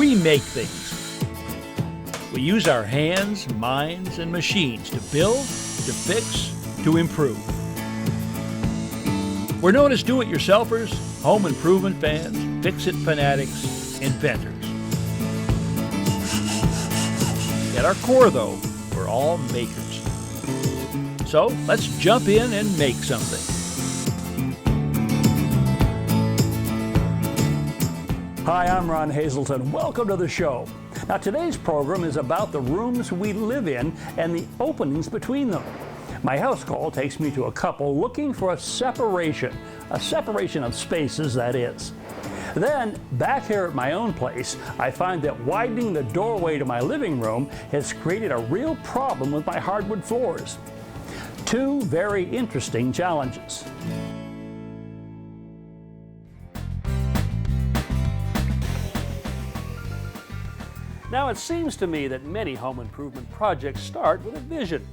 We make things. We use our hands, minds, and machines to build, to fix, to improve. We're known as do-it-yourselfers, home improvement fans, fix-it fanatics, inventors. At our core, though, we're all makers. So let's jump in and make something. Hi, I'm Ron Hazelton. Welcome to the show. Now, today's program is about the rooms we live in and the openings between them. My house call takes me to a couple looking for a separation of spaces, that is. Then, back here at my own place, I find that widening the doorway to my living room has created a real problem with my hardwood floors. Two very interesting challenges. Now, it seems to me that many home improvement projects start with a vision.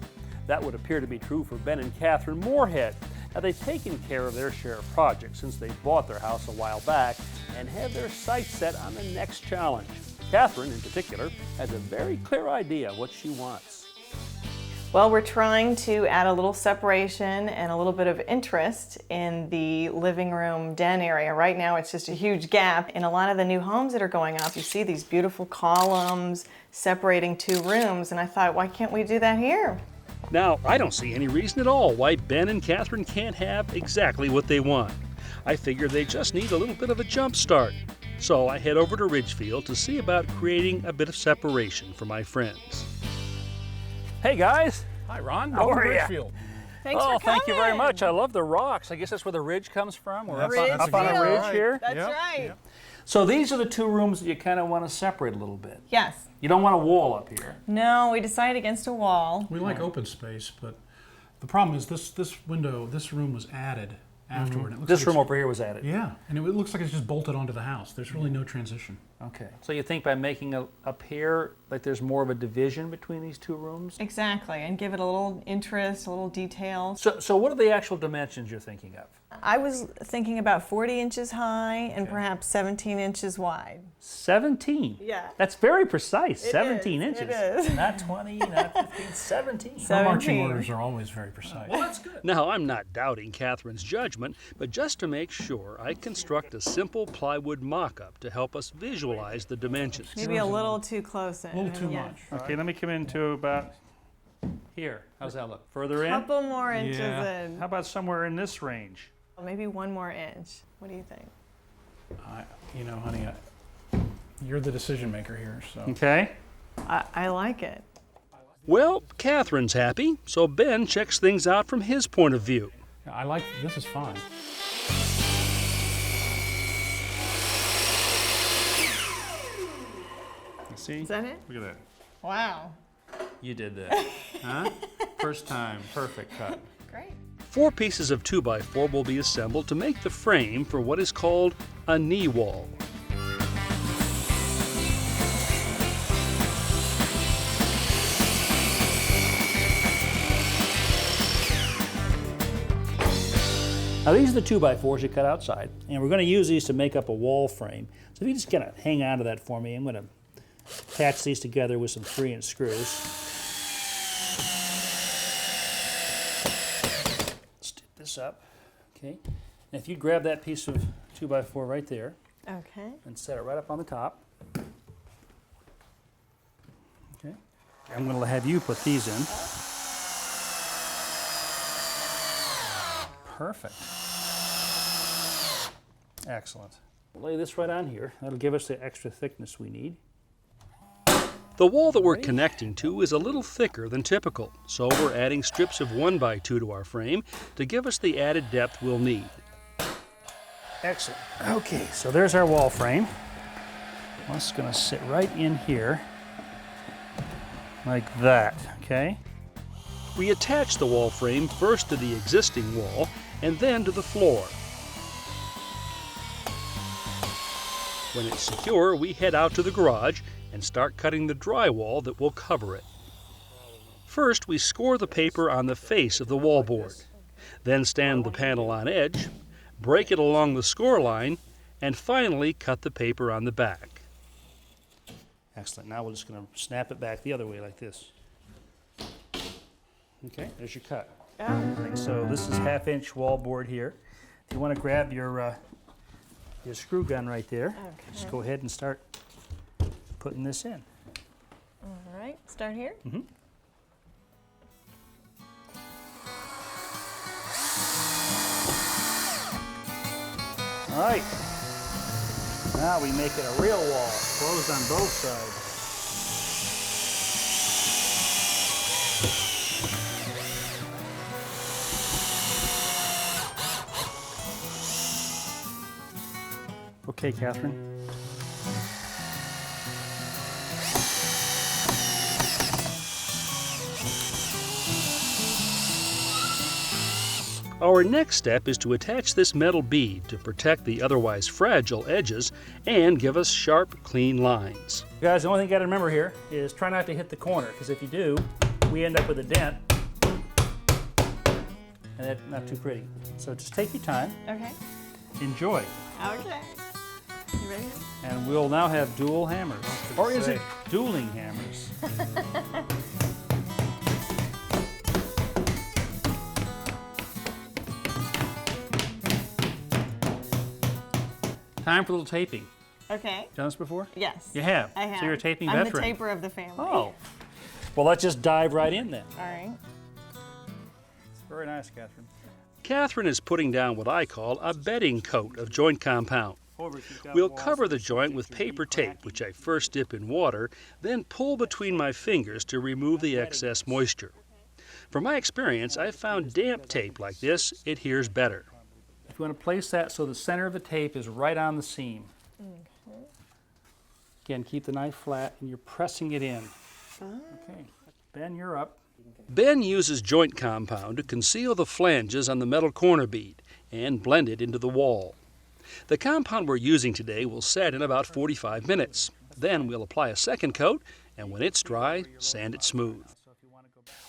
That would appear to be true for Ben and Catherine Moorhead. Now, they've taken care of their share of projects since they bought their house a while back and have their sights set on the next challenge. Catherine, in particular, has a very clear idea of what she wants. Well, we're trying to add a little separation and a little bit of interest in the living room den area. Right now, it's just a huge gap. In a lot of the new homes that are going up, you see these beautiful columns separating two rooms, and I thought, why can't we do that here? Now, I don't see any reason at all why Ben and Catherine can't have exactly what they want. I figure they just need a little bit of a jump start. So I head over to Ridgefield to see about creating a bit of separation for my friends. Hey, guys. Hi, Ron. How are ya? Ridgefield. Thanks for coming. Thank you very much. I love the rocks. I guess that's where the ridge comes from. We're up on a exactly ridge right. here. That's Yep, right. yep. So these are the two rooms that you kind of want to separate a little bit. Yes. You don't want a wall up here. No, we decided against a wall. We like open space, but the problem is this room was added afterward. It looks This like room it's- over here was added. Yeah, and it looks like it's just bolted onto the house. There's really no transition. Okay. So you think by making up here, like there's more of a division between these two rooms? Exactly, and give it a little interest, a little detail. So what are the actual dimensions you're thinking of? I was thinking about 40 inches high and perhaps 17 inches wide. 17. Yeah. That's very precise. It 17 is, inches. it is. Not 20, not 15, 17. Our marching 17. orders are always very precise. Well, that's good. Now, I'm not doubting Catherine's judgment, but just to make sure, I construct a simple plywood mock-up to help us visualize the dimensions. Maybe a little too close in. A little too yes. much. Okay, let me come into about here. How's that look? Further in? Couple more inches Yeah. in. How about somewhere in this range? Maybe one more inch. What do you think? Honey, you're the decision maker here, so. Okay. I like it. Well, Catherine's happy, so Ben checks things out from his point of view. I like, this is fine. See? Is that it? Look at that. Wow. You did that. Huh? First time. Perfect cut. Great. 4 pieces of 2x4 will be assembled to make the frame for what is called a knee wall. Now these are the 2x4s you cut outside, and we're going to use these to make up a wall frame. So if you just kind of hang on to that for me, I'm going to attach these together with some 3-inch screws. Stick this up, okay? And if you grab that piece of 2x4 right there Okay. and set it right up on the top, okay? I'm going to have you put these in. Perfect. Excellent. We'll lay this right on here. That'll give us the extra thickness we need. The wall that we're connecting to is a little thicker than typical, so we're adding strips of 1x2 to our frame to give us the added depth we'll need. Excellent. Okay, so there's our wall frame. Well, it's going to sit right in here, like that, okay? We attach the wall frame first to the existing wall and then to the floor. When it's secure, we head out to the garage and start cutting the drywall that will cover it. First, we score the paper on the face of the wallboard. Then stand the panel on edge, break it along the score line, and finally cut the paper on the back. Excellent. Now we're just going to snap it back the other way like this. Okay, there's your cut. Oh. So this is 1/2-inch wall board here. If you want to grab your screw gun right there, just go ahead and start putting this in. All right, start here. Mm-hmm. All right. Now we make it a real wall, closed on both sides. Okay, Catherine. Our next step is to attach this metal bead to protect the otherwise fragile edges and give us sharp, clean lines. Guys, the only thing you got to remember here is try not to hit the corner, because if you do, we end up with a dent, and that's not too pretty. So just take your time, Okay. enjoy, Okay. You ready? and we'll now have dual hammers. Or is it dueling hammers? Time for a little taping. Okay. Done this before? Yes. You have? I have. So you're a taping I'm veteran. the taper of the family. Oh. Well, let's just dive right in then. All right. Very nice, Catherine. Catherine is putting down what I call a bedding coat of joint compound. We'll cover the joint with paper tape, which I first dip in water, then pull between my fingers to remove the excess moisture. From my experience, I've found damp tape like this adheres better. If you want to place that so the center of the tape is right on the seam. Again, keep the knife flat and you're pressing it in. Okay, Ben, you're up. Ben uses joint compound to conceal the flanges on the metal corner bead and blend it into the wall. The compound we're using today will set in about 45 minutes. Then we'll apply a second coat, and when it's dry, sand it smooth.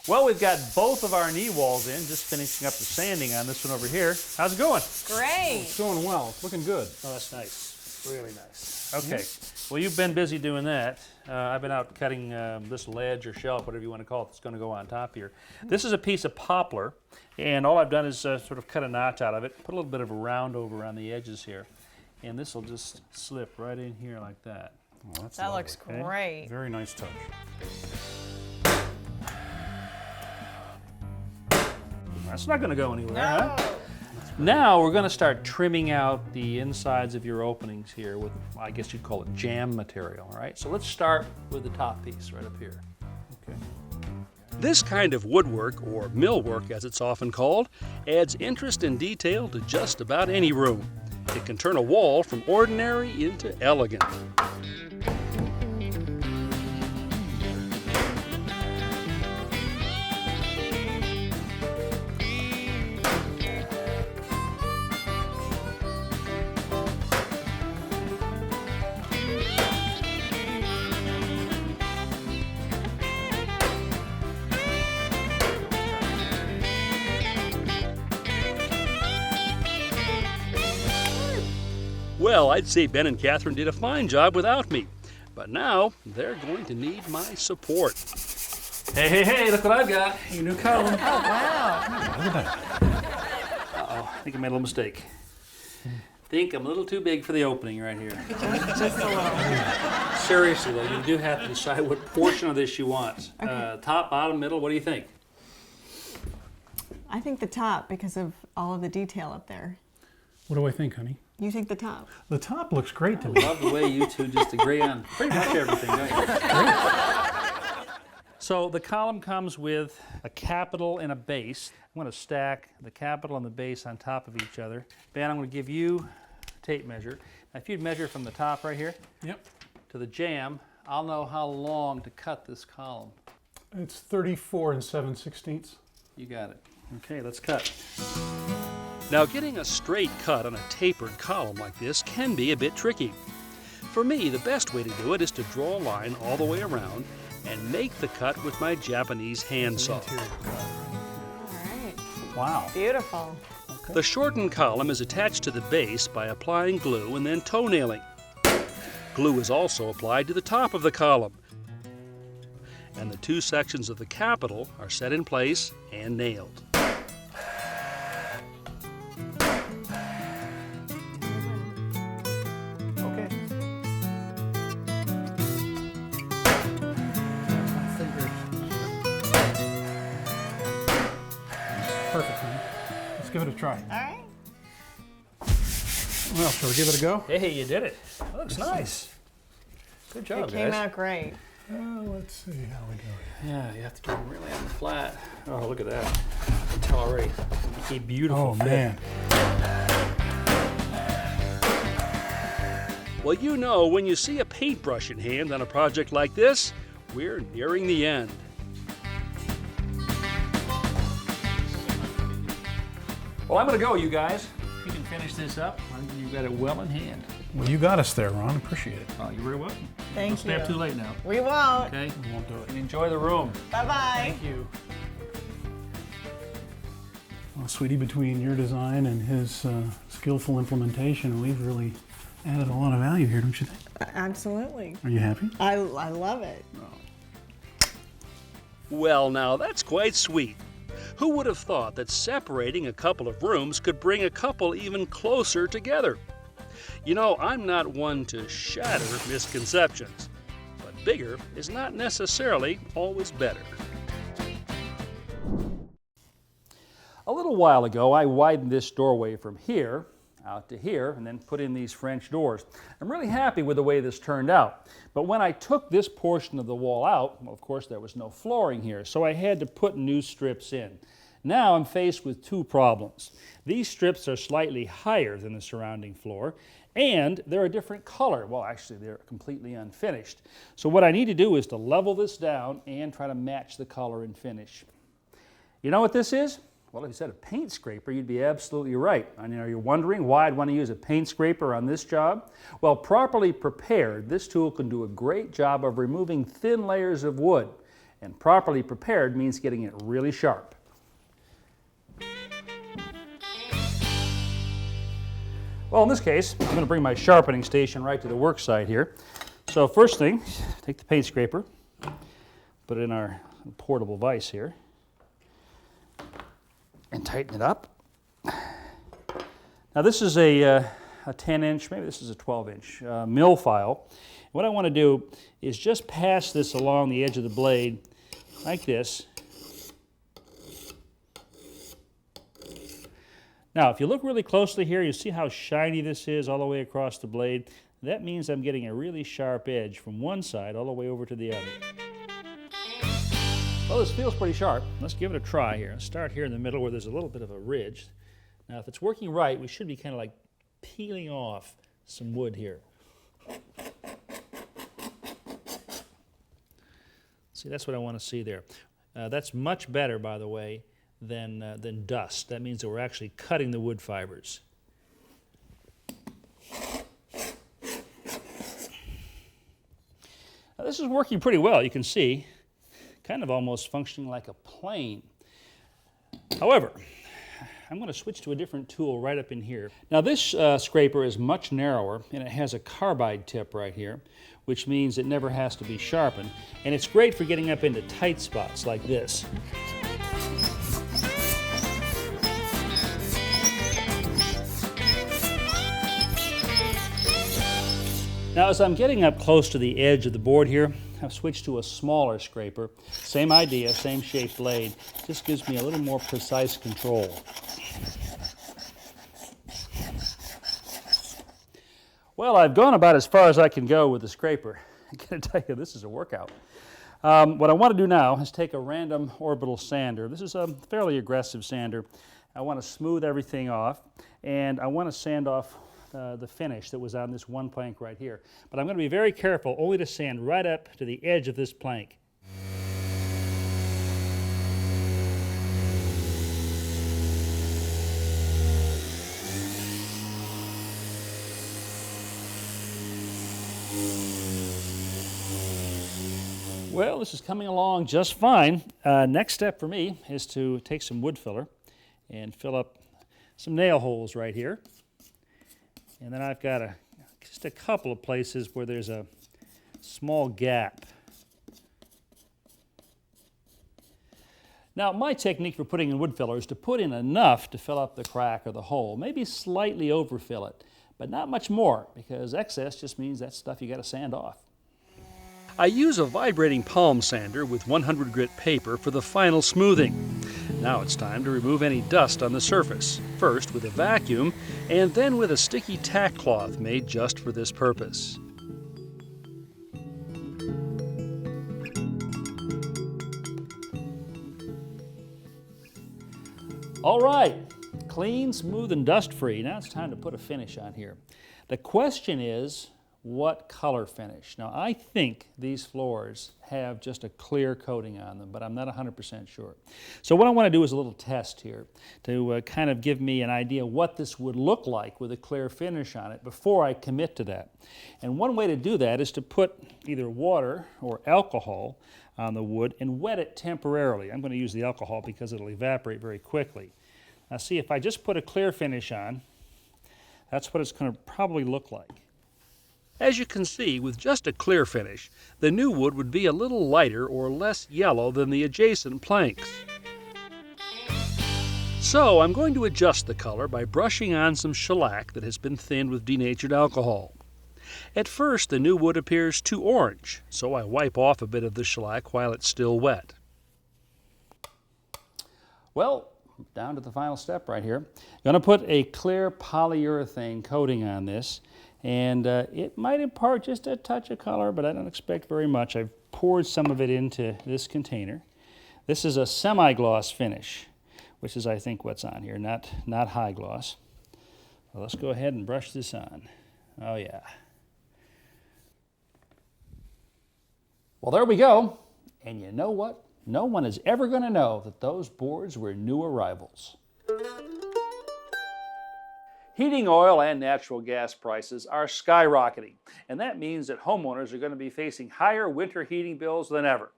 Well, we've got both of our knee walls in, just finishing up the sanding on this one over here. How's it going? Great. It's going well. It's looking good. Oh, that's nice. Really nice. Okay. Well, you've been busy doing that. I've been out cutting this ledge or shelf, whatever you want to call it, that's going to go on top here. This is a piece of poplar, and all I've done is sort of cut a notch out of it, put a little bit of a round over on the edges here, and this will just slip right in here like that. Oh, that's That lovely. looks great. Very nice touch. That's not going to go anywhere, No. huh? Now we're going to start trimming out the insides of your openings here with, I guess you'd call it jam material, all right? So let's start with the top piece right up here. Okay. This kind of woodwork, or millwork as it's often called, adds interest and detail to just about any room. It can turn a wall from ordinary into elegant. Well, I'd say Ben and Catherine did a fine job without me, but now they're going to need my support. Hey, look what I've got. Your new column. Oh, wow. Uh-oh, I think I made a little mistake. I think I'm a little too big for the opening right here. Just a little. Seriously, though, you do have to decide what portion of this you want. Top, bottom, middle, what do you think? I think the top because of all of the detail up there. What do I think, honey? You think the top? The top looks great to me. Love the way you two just agree on pretty much everything, don't you? So the column comes with a capital and a base. I'm going to stack the capital and the base on top of each other. Ben, I'm going to give you a tape measure. Now, if you'd measure from the top right here Yep. to the jamb, I'll know how long to cut this column. It's 34 7/16. You got it. Okay, let's cut. Now, getting a straight cut on a tapered column like this can be a bit tricky. For me, the best way to do it is to draw a line all the way around and make the cut with my Japanese handsaw. All right. Wow. Beautiful. The shortened column is attached to the base by applying glue and then toe nailing. Glue is also applied to the top of the column. And the two sections of the capital are set in place and nailed. Okay. Perfect, man. Let's give it a try. All right. Well, shall we give it a go? Hey, you did it. That looks nice. Good job, It came guys. out great. Let's see how we go. Yeah, you have to get them really on the flat. Oh, look at that. I can tell already. A beautiful Oh, fit. man. Well, you know, when you see a paintbrush in hand on a project like this, we're nearing the end. Well, I'm going to go, you guys. You can finish this up. I think you've got it well in hand. Well, you got us there, Ron. Appreciate it. Oh, you're very welcome. Thank Don't stay you. up too late now. We won't. Okay? We won't do it. And enjoy the room. Bye-bye. Thank you. Well, sweetie, between your design and his skillful implementation, we've really added a lot of value here, don't you think? Absolutely. Are you happy? I love it. Well, now that's quite sweet. Who would have thought that separating a couple of rooms could bring a couple even closer together? You know, I'm not one to shatter misconceptions, but bigger is not necessarily always better. A little while ago, I widened this doorway from here out to here and then put in these French doors. I'm really happy with the way this turned out. But when I took this portion of the wall out, well, of course there was no flooring here, so I had to put new strips in. Now I'm faced with two problems. These strips are slightly higher than the surrounding floor, and they're a different color. Well, actually, they're completely unfinished. So what I need to do is to level this down and try to match the color and finish. You know what this is? Well, if you said a paint scraper, you'd be absolutely right. I mean, are you wondering why I'd want to use a paint scraper on this job? Well, properly prepared, this tool can do a great job of removing thin layers of wood. And properly prepared means getting it really sharp. Well, in this case, I'm going to bring my sharpening station right to the work site here. So first thing, take the paint scraper, put it in our portable vise here, and tighten it up. Now this is a 10-inch, maybe this is a 12-inch mill file. What I want to do is just pass this along the edge of the blade like this. Now, if you look really closely here, you see how shiny this is all the way across the blade. That means I'm getting a really sharp edge from one side all the way over to the other. Well, this feels pretty sharp. Let's give it a try here. Let's start here in the middle where there's a little bit of a ridge. Now, if it's working right, we should be kind of like peeling off some wood here. See, that's what I want to see there. That's much better, by the way, than dust. That means that we're actually cutting the wood fibers. Now, this is working pretty well. You can see, kind of almost functioning like a plane. However, I'm going to switch to a different tool right up in here. Now this scraper is much narrower and it has a carbide tip right here, which means it never has to be sharpened. And it's great for getting up into tight spots like this. Now as I'm getting up close to the edge of the board here, I've switched to a smaller scraper. Same idea, same shaped blade. Just gives me a little more precise control. Well, I've gone about as far as I can go with the scraper. I gotta tell you, this is a workout. What I want to do now is take a random orbital sander. This is a fairly aggressive sander. I want to smooth everything off, and I want to sand off the finish that was on this one plank right here. But I'm going to be very careful only to sand right up to the edge of this plank. Well, this is coming along just fine. Next step for me is to take some wood filler and fill up some nail holes right here. And then I've got to just a couple of places where there's a small gap. Now, my technique for putting in wood filler is to put in enough to fill up the crack or the hole, maybe slightly overfill it, but not much more, because excess just means that's stuff you got to sand off. I use a vibrating palm sander with 100 grit paper for the final smoothing. Now it's time to remove any dust on the surface, first with a vacuum and then with a sticky tack cloth made just for this purpose. All right, clean, smooth, and dust-free. Now it's time to put a finish on here. The question is, what color finish? Now, I think these floors have just a clear coating on them, but I'm not 100% sure. So what I want to do is a little test here to kind of give me an idea what this would look like with a clear finish on it before I commit to that. And one way to do that is to put either water or alcohol on the wood and wet it temporarily. I'm going to use the alcohol because it'll evaporate very quickly. Now see, if I just put a clear finish on, that's what it's going to probably look like. As you can see, with just a clear finish, the new wood would be a little lighter or less yellow than the adjacent planks. So I'm going to adjust the color by brushing on some shellac that has been thinned with denatured alcohol. At first, the new wood appears too orange, so I wipe off a bit of the shellac while it's still wet. Well, down to the final step right here. I'm going to put a clear polyurethane coating on this, and it might impart just a touch of color, but I don't expect very much. I've poured some of it into this container. This is a semi-gloss finish, which is, I think, what's on here, not high gloss. Well, let's go ahead and brush this on. Oh, yeah. Well, there we go. And you know what? No one is ever going to know that those boards were new arrivals. Heating oil and natural gas prices are skyrocketing, and that means that homeowners are going to be facing higher winter heating bills than ever.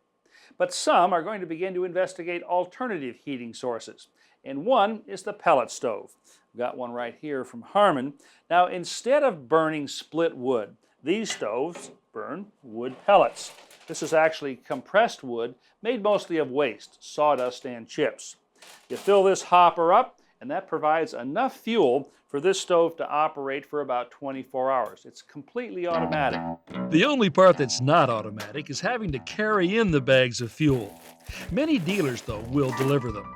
But some are going to begin to investigate alternative heating sources, and one is the pellet stove. We've got one right here from Harmon. Now, instead of burning split wood, these stoves burn wood pellets. This is actually compressed wood made mostly of waste, sawdust, and chips. You fill this hopper up, and that provides enough fuel for this stove to operate for about 24 hours. It's completely automatic. The only part that's not automatic is having to carry in the bags of fuel. Many dealers, though, will deliver them.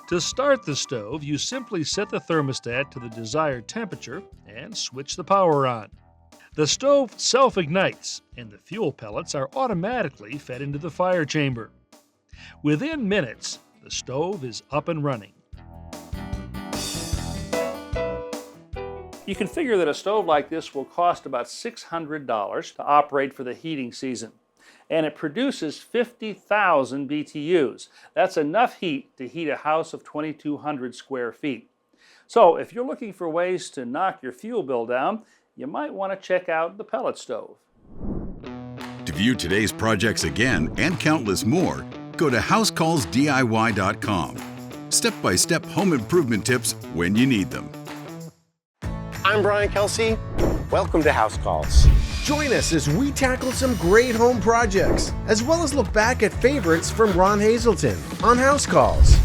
To start the stove, you simply set the thermostat to the desired temperature and switch the power on. The stove self-ignites, and the fuel pellets are automatically fed into the fire chamber. Within minutes, the stove is up and running. You can figure that a stove like this will cost about $600 to operate for the heating season, and it produces 50,000 BTUs. That's enough heat to heat a house of 2,200 square feet. So if you're looking for ways to knock your fuel bill down, you might want to check out the pellet stove. To view today's projects again and countless more, go to HouseCallsDIY.com. Step-by-step home improvement tips when you need them. I'm Brian Kelsey. Welcome to House Calls. Join us as we tackle some great home projects, as well as look back at favorites from Ron Hazelton on House Calls.